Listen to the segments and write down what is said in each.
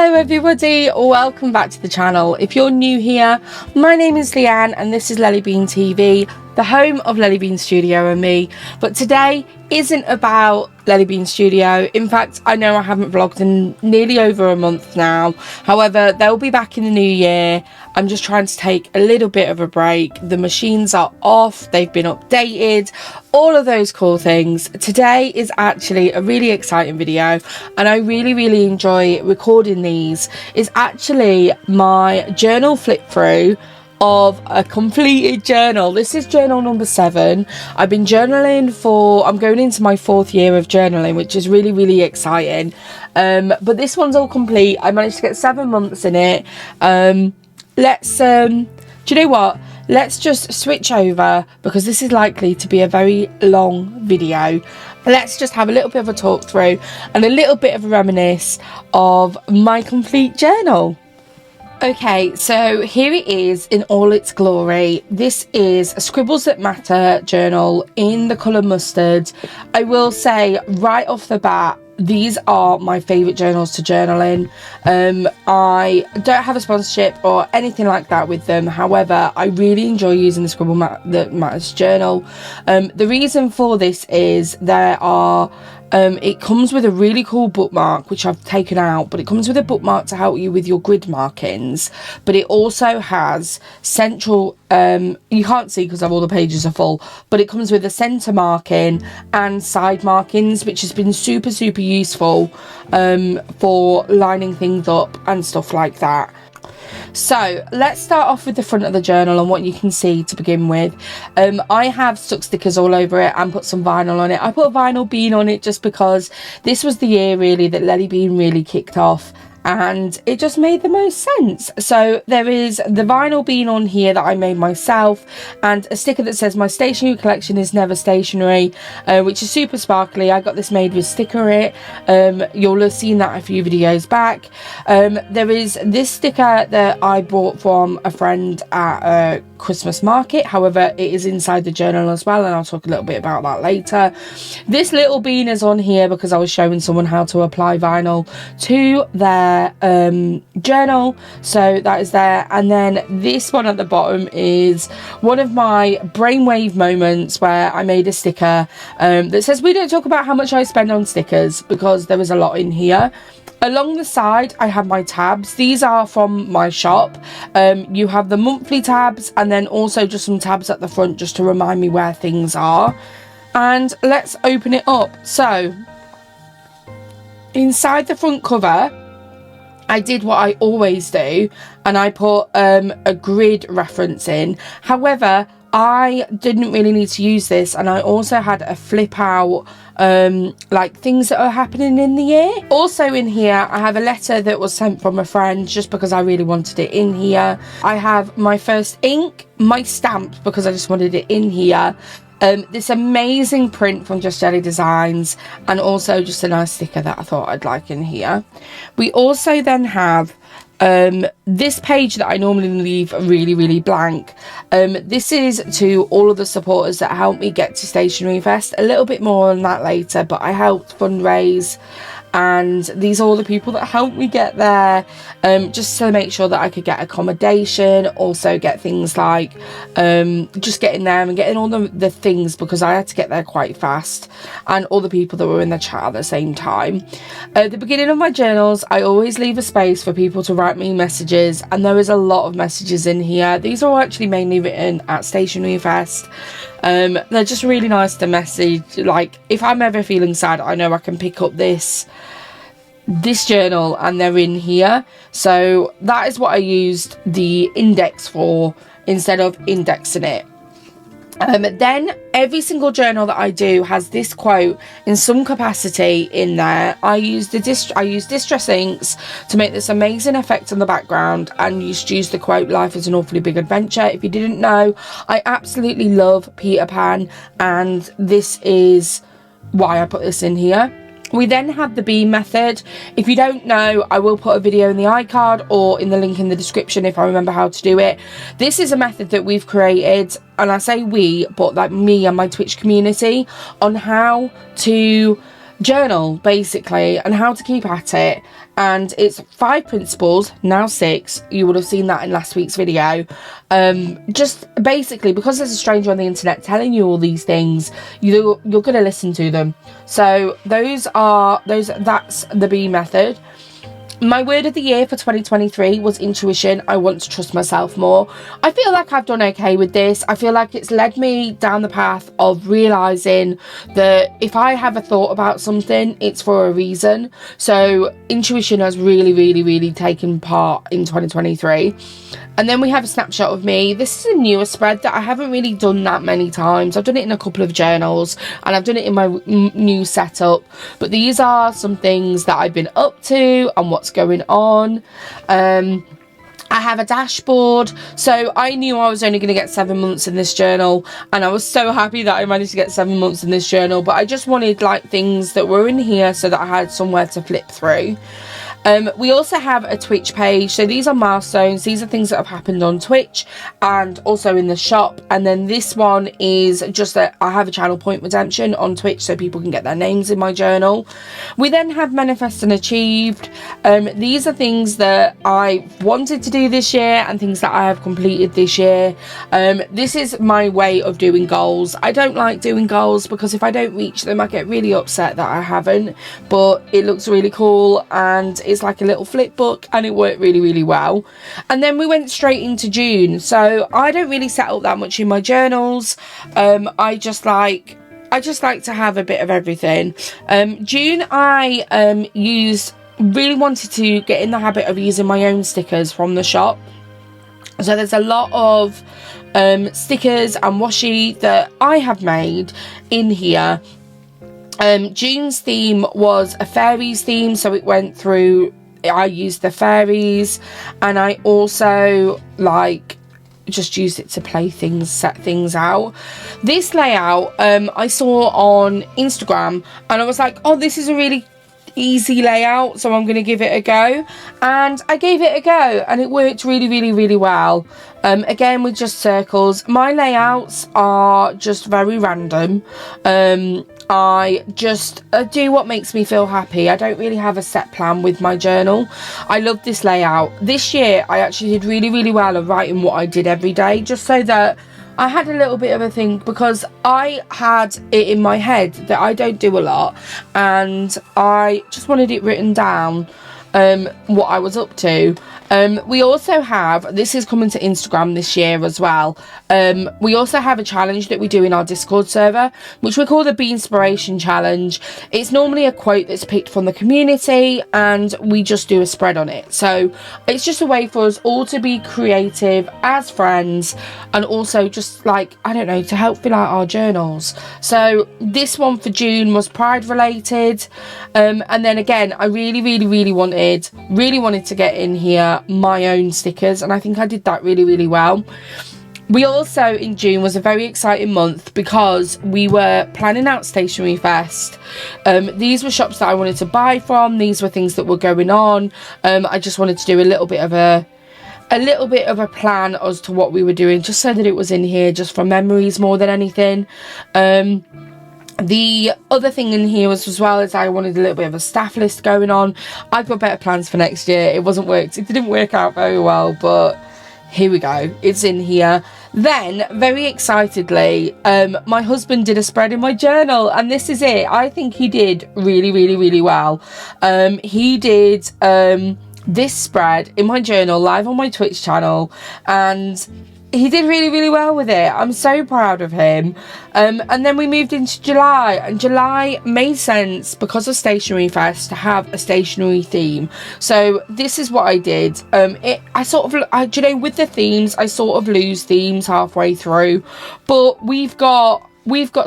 Hello everybody, welcome back to the channel. If you're new here, my name is Leanne and this is lellybeanTV, the home of Lellybean Studio and me. But today isn't about Lellybean Studio. In fact, I know I haven't vlogged in nearly over a month now. However, they'll be back in the new year. I'm just trying to take a little bit of a break. The machines are off, they've been updated, all of those cool things. Today is actually a really exciting video and I really enjoy recording these. It's actually my journal flip through of a completed journal. This is journal number 7. I've been journaling for, I'm going into my 4th year of journaling, which is really exciting. But this one's all complete. I managed to get 7 months in it. Do you know what? Let's just switch over because this is likely to be a very long video. Let's just have a little bit of a talk through and a little bit of a reminisce of my complete journal. Okay, so here it is in all its glory. This is a Scribbles That Matter journal in the colour mustard. I will say right off the bat, these are my favourite journals to journal in. I don't have a sponsorship or anything like that with them. However, I really enjoy using the Scribble That Matters journal. The reason for this is it comes with a really cool bookmark, which I've taken out, but it comes with a bookmark to help you with your grid markings. But it also has central, you can't see because all the pages are full, but it comes with a centre marking and side markings, which has been super useful for lining things up and stuff like that. So let's start off with the front of the journal and what you can see to begin with. I have stuck stickers all over it and put some vinyl on it. I put a vinyl bean on it just because this was the year really that Lellybean really kicked off and it just made the most sense. So there is the vinyl bean on here that I made myself and a sticker that says my stationery collection is never stationary, which is super sparkly. I got this made with Sticker It. You'll have seen that a few videos back. There is this sticker that I bought from a friend at a Christmas market. However, it is inside the journal as well and I'll talk a little bit about that later. This little bean is on here because I was showing someone how to apply vinyl to their journal, so that is there. And then this one at the bottom is one of my brainwave moments where I made a sticker that says we don't talk about how much I spend on stickers, because there was a lot in here. Along the side I have my tabs. These are from my shop. You have the monthly tabs and then also just some tabs at the front just to remind me where things are. And let's open it up. So inside the front cover I did what I always do and I put a grid reference in. However, I didn't really need to use this and I also had a flip out like things that are happening in the year. Also in here I have a letter that was sent from a friend just because I really wanted it in here. I have my first ink, my stamp because I just wanted it in here. This amazing print from Just Jelly Designs and also just a nice sticker that I thought I'd like in here. We also then have this page that I normally leave really blank. This is to all of the supporters that helped me get to Stationery Fest. A little bit more on that later, but I helped fundraise and these are all the people that helped me get there, just to make sure that I could get accommodation, also get things like just getting there and getting all the things because I had to get there quite fast, and all the people that were in the chat at the same time. At the beginning of my journals I always leave a space for people to write me messages, and there is a lot of messages in here. These are actually mainly written at Stationery Fest. They're just really nice to message. Like if I'm ever feeling sad, I know I can pick up this journal and they're in here. So that is what I used the index for instead of indexing it. Then every single journal that I do has this quote in some capacity in there. I use distress inks to make this amazing effect on the background and use the quote "Life is an awfully big adventure." If you didn't know, I absolutely love Peter Pan and this is why I put this in here. We then have the beam method. If you don't know, I will put a video in the iCard or in the link in the description if I remember how to do it. This is a method that we've created, and I say we, but like me and my Twitch community, on how to journal basically, and how to keep at it. And it's 5 principles, now 6. You would have seen that in last week's video. Just basically, because there's a stranger on the internet telling you all these things, you're going to listen to them. So that's the B method. My word of the year for 2023 was intuition. I want to trust myself more. I feel like I've done okay with this. I feel like it's led me down the path of realising that if I have a thought about something, it's for a reason. So intuition has really taken part in 2023. And then we have a snapshot of me. This is a newer spread that I haven't really done that many times. I've done it in a couple of journals and I've done it in my new setup. But these are some things that I've been up to and what's going on. I have a dashboard, so I knew I was only going to get 7 months in this journal, and I was so happy that I managed to get 7 months in this journal. But I just wanted like things that were in here so that I had somewhere to flip through. We also have a Twitch page, so these are milestones. These are things that have happened on Twitch and also in the shop. And then this one is just that I have a channel point redemption on Twitch so people can get their names in my journal. We then have manifest and achieved. These are things that I wanted to do this year and things that I have completed this year. This is my way of doing goals. I don't like doing goals because if I don't reach them, I get really upset that I haven't, but it looks really cool and it's like a little flip book and it worked really well. And then we went straight into June, so I don't really set up that much in my journals. I just like to have a bit of everything. June I really wanted to get in the habit of using my own stickers from the shop. So there's a lot of stickers and washi that I have made in here. June's theme was a fairies theme, so it went through, I used the fairies, and I also just used it to play things, set things out. This layout I saw on Instagram and I was like, oh, this is a really easy layout, so I'm going to give it a go. And I gave it a go and it worked really well. Again, with just circles. My layouts are just very random. I just do what makes me feel happy. I don't really have a set plan with my journal. I love this layout. This year I actually did really well at writing what I did every day, just so that I had a little bit of a thing, because I had it in my head that I don't do a lot and I just wanted it written down, what I was up to. We also have, this is coming to Instagram this year as well, we also have a challenge that we do in our Discord server, which we call the Be Inspiration Challenge. It's normally a quote that's picked from the community and we just do a spread on it. So it's just a way for us all to be creative as friends and also just like, I don't know, to help fill out our journals. So this one for June was pride related, and then again I really wanted to get in here my own stickers, and I think I did that really well. We also, in June, was a very exciting month because we were planning out Stationery Fest. These were shops that I wanted to buy from. These were things that were going on. I just wanted to do a little bit of a plan as to what we were doing, just so that it was in here just for memories more than anything. The other thing in here was, as well, as I wanted a little bit of a staff list going on. I've got better plans for next year. It didn't work out very well, but here we go, it's in here. Then, very excitedly, my husband did a spread in my journal, and this is it. I think he did really well. He did this spread in my journal live on my Twitch channel, and he did really well with it. I'm so proud of him. And then we moved into July, and July made sense because of Stationery Fest to have a stationery theme. So this is what I did. Do you know, with the themes, I sort of lose themes halfway through, but we've got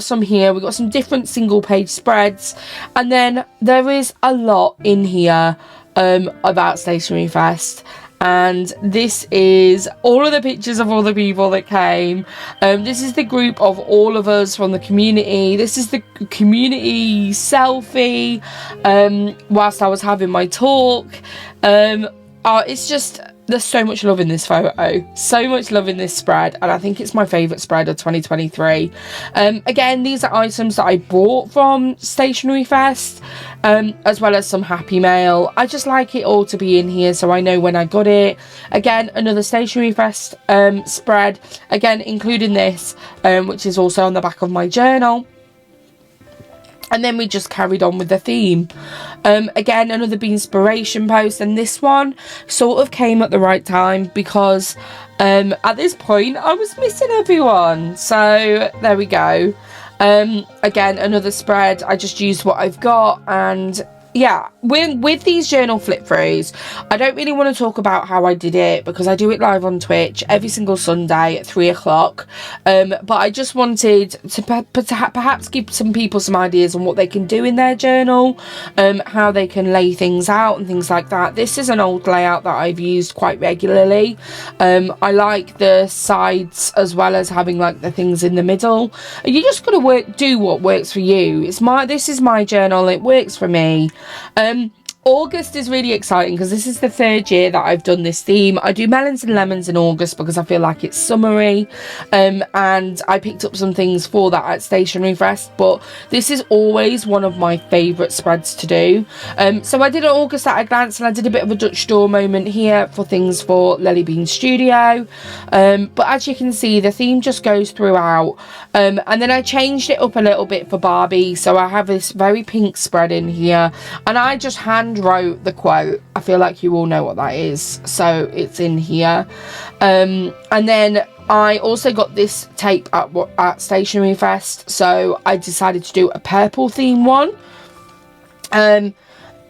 some here. We've got some different single page spreads, and then there is a lot in here about Stationery Fest. And this is all of the pictures of all the people that came. This is the group of all of us from the community. This is the community selfie whilst I was having my talk. It's just there's so much love in this photo, so much love in this spread, and I think it's my favourite spread of 2023. Again, these are items that I bought from Stationery Fest, as well as some Happy Mail. I just like it all to be in here so I know when I got it. Again, another Stationery Fest spread, again including this, which is also on the back of my journal. And then we just carried on with the theme. Again, another Beanspiration post, and this one sort of came at the right time because at this point I was missing everyone. So there we go. Again, another spread. I just used what I've got, and yeah, with these journal flip throughs, I don't really want to talk about how I did it because I do it live on Twitch every single Sunday at 3 o'clock. But I just wanted to perhaps give some people some ideas on what they can do in their journal, how they can lay things out and things like that. This is an old layout that I've used quite regularly. I like the sides as well as having like the things in the middle. You just gotta do what works for you. This is my journal. It works for me. August is really exciting because this is the 3rd year that I've done this theme. I do melons and lemons in August because I feel like it's summery, and I picked up some things for that at Stationery Fest, but this is always one of my favourite spreads to do. So I did an August at a glance, and I did a bit of a Dutch door moment here for things for Lely Bean Studio, but as you can see, the theme just goes throughout, and then I changed it up a little bit for Barbie, so I have this very pink spread in here, and I just hand wrote the quote. I feel like you all know what that is, so it's in here. And then I also got this tape at Stationery Fest, so I decided to do a purple theme one.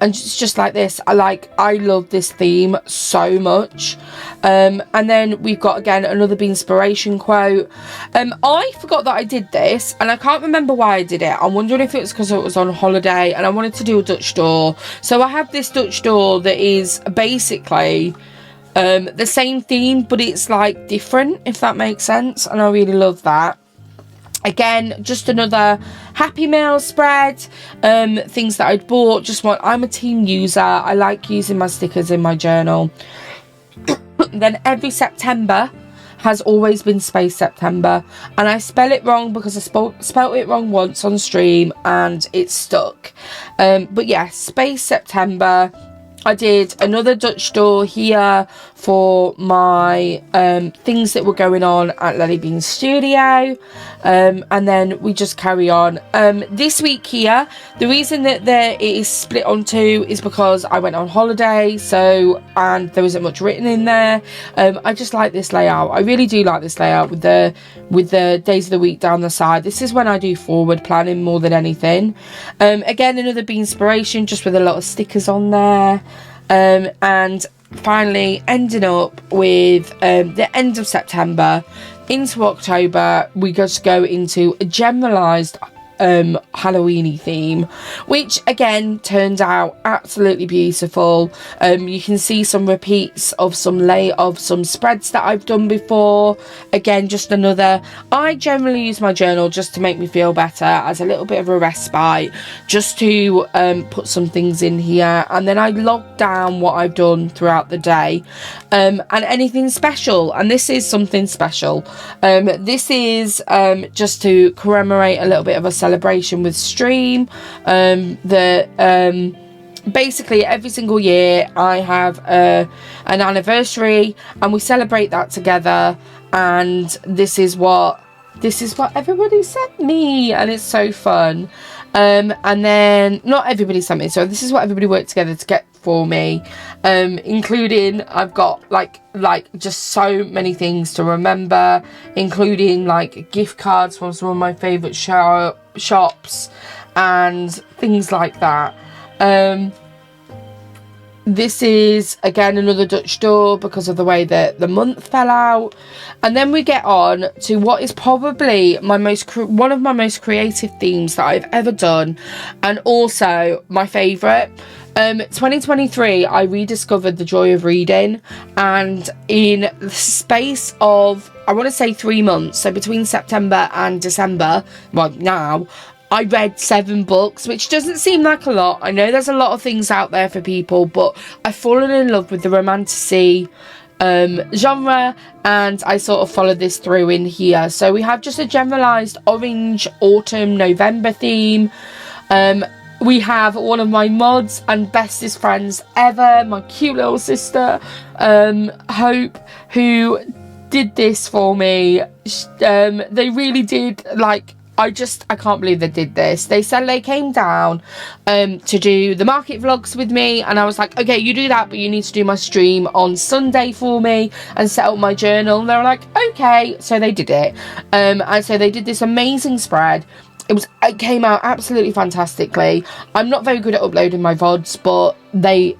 And it's just like this. I love this theme so much. And then we've got again another Beanspiration quote. I forgot that I did this, and I can't remember why I did it. I'm wondering if it was because it was on holiday and I wanted to do a Dutch door. So I have this Dutch door that is basically the same theme, but it's like different, if that makes sense, and I really love that. Again, just another Happy Mail spread, things that I'd bought. I'm a team user. I like using my stickers in my journal. Then every September has always been Space September, and I spell it wrong because I spelt it wrong once on stream and it stuck. But yeah, Space September. I did another Dutch door here for my things that were going on at Lely Bean Studio, and then we just carry on. This week here, the reason that it is split on two is because I went on holiday, and there wasn't much written in there. I just like this layout. I really do like this layout with the days of the week down the side. This is when I do forward planning more than anything. Again, another Beanspiration just with a lot of stickers on there. And finally ending up with the end of September into October, we just go into a generalised Halloweeny theme, which again turned out absolutely beautiful. You can see some repeats of some spreads that I've done before. Again, just another, I generally use my journal just to make me feel better, as a little bit of a respite, just to put some things in here, and then I log down what I've done throughout the day, and anything special. And this is something special. This is just to commemorate a little bit of a celebration with Stream. Basically every single year I have an anniversary and we celebrate that together, and this is what everybody sent me, and it's so fun. And then not everybody sent me, so this is what everybody worked together to get for me, including I've got like just so many things to remember, including like gift cards from some of my favorite shops and things like that. This is again another Dutch door because of the way that the month fell out. And then we get on to what is probably one of my most creative themes that I've ever done, and also my favourite. 2023 I rediscovered the joy of reading, and in the space of, I want to say 3 months, so between September and December, well now, I read 7 books, which doesn't seem like a lot. I know there's a lot of things out there for people, but I've fallen in love with the romantasy genre, and I sort of followed this through in here. So we have just a generalized orange autumn November theme. We have one of my mods and bestest friends ever, my cute little sister, Hope, who did this for me. They really did, like, I can't believe they did this. They said they came down to do the market vlogs with me, and I was like, okay, you do that, but you need to do my stream on Sunday for me and set up my journal. And they were like, okay, so they did it. And so they did this amazing spread. It came out absolutely fantastically. I'm not very good at uploading my VODs, but they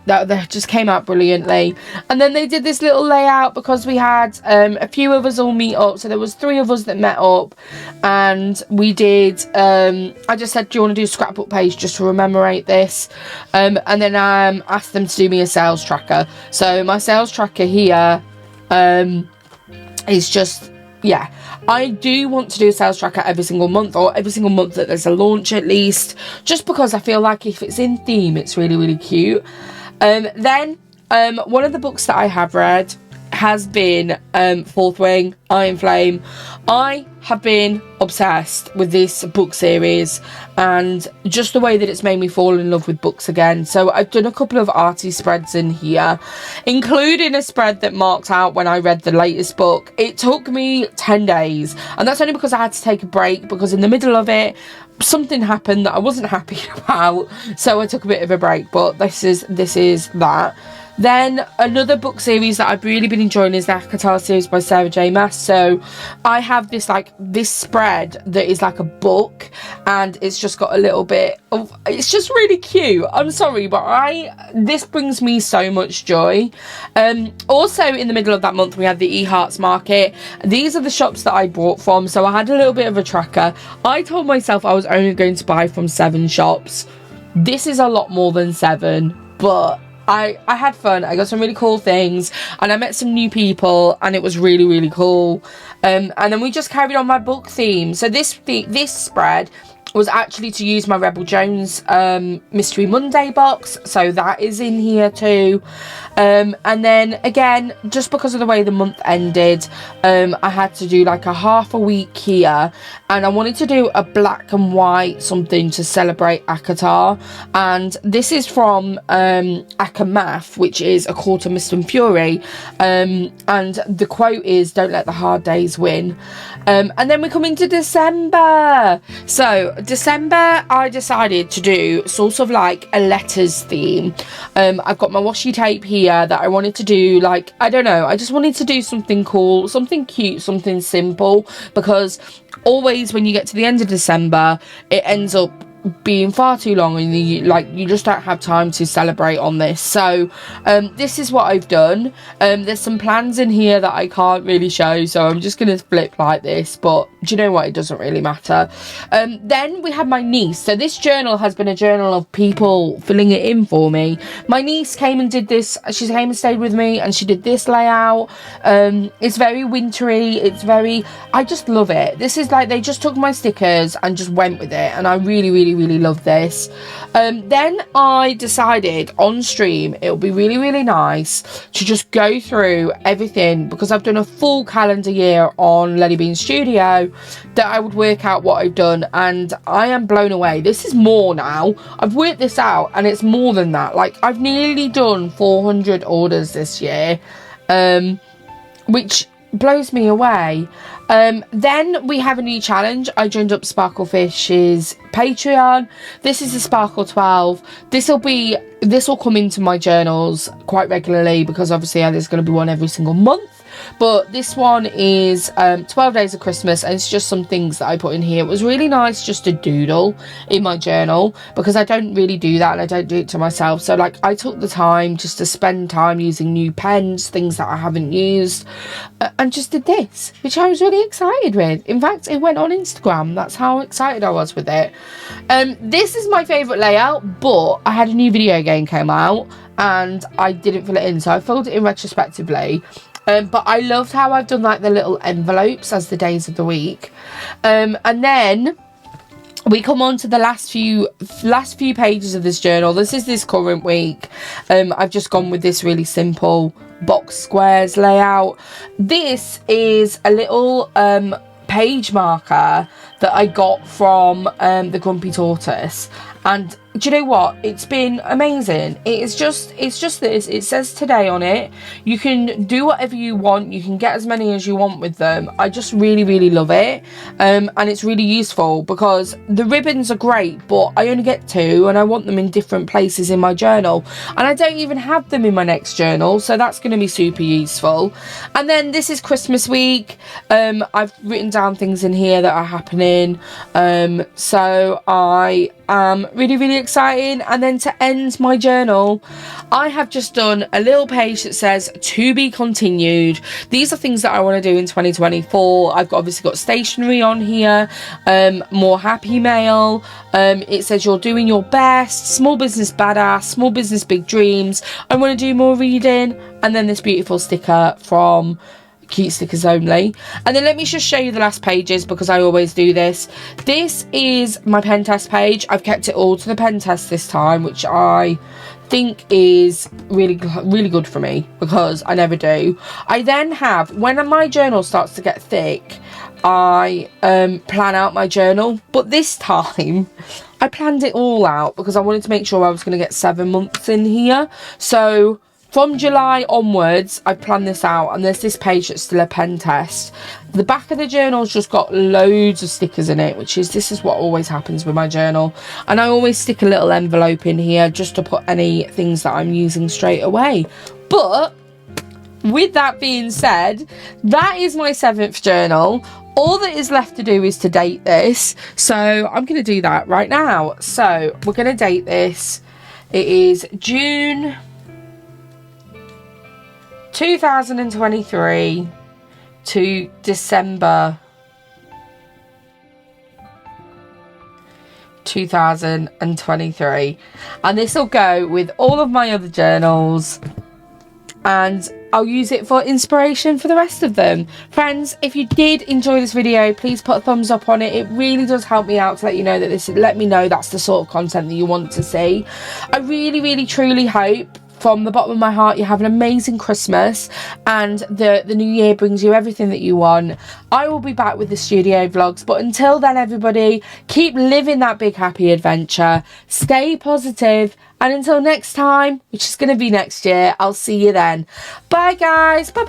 just came out brilliantly. And then they did this little layout because we had a few of us all meet up. So there was 3 of us that met up, and we did, I just said, do you want to do a scrapbook page just to commemorate this? And then asked them to do me a sales tracker. So my sales tracker here is just, yeah, I do want to do a sales tracker every single month, or every single month that there's a launch at least, just because I feel like if it's in theme, it's really, really cute. Then one of the books that I have read has been Fourth Wing, Iron Flame. I have been obsessed with this book series, and just the way that it's made me fall in love with books again. So I've done a couple of arty spreads in here, including a spread that marked out when I read the latest book. It took me 10 days, and that's only because I had to take a break, because in the middle of it something happened that I wasn't happy about, so I took a bit of a break. But this is that. Then another book series that I've really been enjoying is the ACOTAR series by Sarah J Maas. So I have this spread that is like a book, and it's just got a little bit of, it's just really cute. I'm sorry, but this brings me so much joy. Also in the middle of that month we had the eHearts market. These are the shops that I bought from, so I had a little bit of a tracker. I told myself I was only going to buy from 7 shops. This is a lot more than 7, but I had fun. I got some really cool things, and I met some new people, and it was really, really cool. And then we just carried on my book theme. So this spread was actually to use my Rebel Jones Mystery Monday box, so that is in here too. And then again, just because of the way the month ended, I had to do like a half a week here, and I wanted to do a black and white something to celebrate ACOTAR, and this is from Akamath, which is A Court of Mist and Fury, and the quote is, "Don't let the hard days win." And then we come into December. So December, I decided to do sort of like a letters theme. I've got my washi tape here that I wanted to do, like, I don't know, I just wanted to do something cool, something cute, something simple, because always when you get to the end of December, it ends up being far too long, and you just don't have time to celebrate on this. So this is what I've done. There's some plans in here that I can't really show, so I'm just gonna flip like this, but do you know what, it doesn't really matter. Then we have my niece. So this journal has been a journal of people filling it in for me. My niece came and did this. She came and stayed with me, and she did this layout. It's very wintry, I just love it. This is like, they just took my stickers and just went with it, and I really, really, really love this. Then I decided on stream it would be really, really nice to just go through everything, because I've done a full calendar year on Lelly Bean Studio, that I would work out what I've done, and I am blown away. This is more now. I've worked this out, and it's more than that. Like, I've nearly done 400 orders this year, which blows me away. Then we have a new challenge. I joined up Sparklefish's Patreon. This is a Sparkle 12. This will come into my journals quite regularly, because obviously there's going to be one every single month. But this one is 12 Days of Christmas, and it's just some things that I put in here. It was really nice just to doodle in my journal, because I don't really do that, and I don't do it to myself. So like, I took the time just to spend time using new pens, things that I haven't used, and just did this, which I was really excited with. In fact, it went on Instagram. That's how excited I was with it. This is my favourite layout, but I had a new video game came out, and I didn't fill it in, so I filled it in retrospectively. But I loved how I've done like the little envelopes as the days of the week. And then we come on to the last few pages of this journal. This is this current week. I've just gone with this really simple box squares layout. This is a little page marker that I got from the Grumpy Tortoise, and do you know what? It's been amazing. It's just this. It says today on it. You can do whatever you want. You can get as many as you want with them. I just really love it. And it's really useful because the ribbons are great, but I only get 2 and I want them in different places in my journal. And I don't even have them in my next journal, so that's going to be super useful. And then this is Christmas week. I've written down things in here that are happening. So I am really excited. And then to end my journal, I have just done a little page that says to be continued. These are things that I want to do in 2024. I've obviously got stationery on here, more happy mail. It says you're doing your best, small business badass, small business big dreams. I want to do more reading, and then this beautiful sticker from Cute Stickers Only. And then let me just show you the last pages because I always do this. This is my pen test page. I've kept it all to the pen test this time, which I think is really good for me because I never do. I then have, when my journal starts to get thick, I plan out my journal, but this time I planned it all out because I wanted to make sure I was going to get 7 months in here. So from July onwards, I planned this out, and there's this page that's still a pen test. The back of the journal's just got loads of stickers in it, this is what always happens with my journal. And I always stick a little envelope in here just to put any things that I'm using straight away. But with that being said, that is my 7th journal. All that is left to do is to date this. So I'm going to do that right now. So we're going to date this. It is June 2023 to December 2023, and this will go with all of my other journals, and I'll use it for inspiration for the rest of them. Friends, if you did enjoy this video, please put a thumbs up on it. It really does help me out to let you know that let me know that's the sort of content that you want to see. I really truly hope from the bottom of my heart you have an amazing Christmas, and the new year brings you everything that you want. I will be back with the studio vlogs, but until then, everybody, keep living that big happy adventure, stay positive, and until next time, which is going to be next year, I'll see you then. Bye guys. Bye.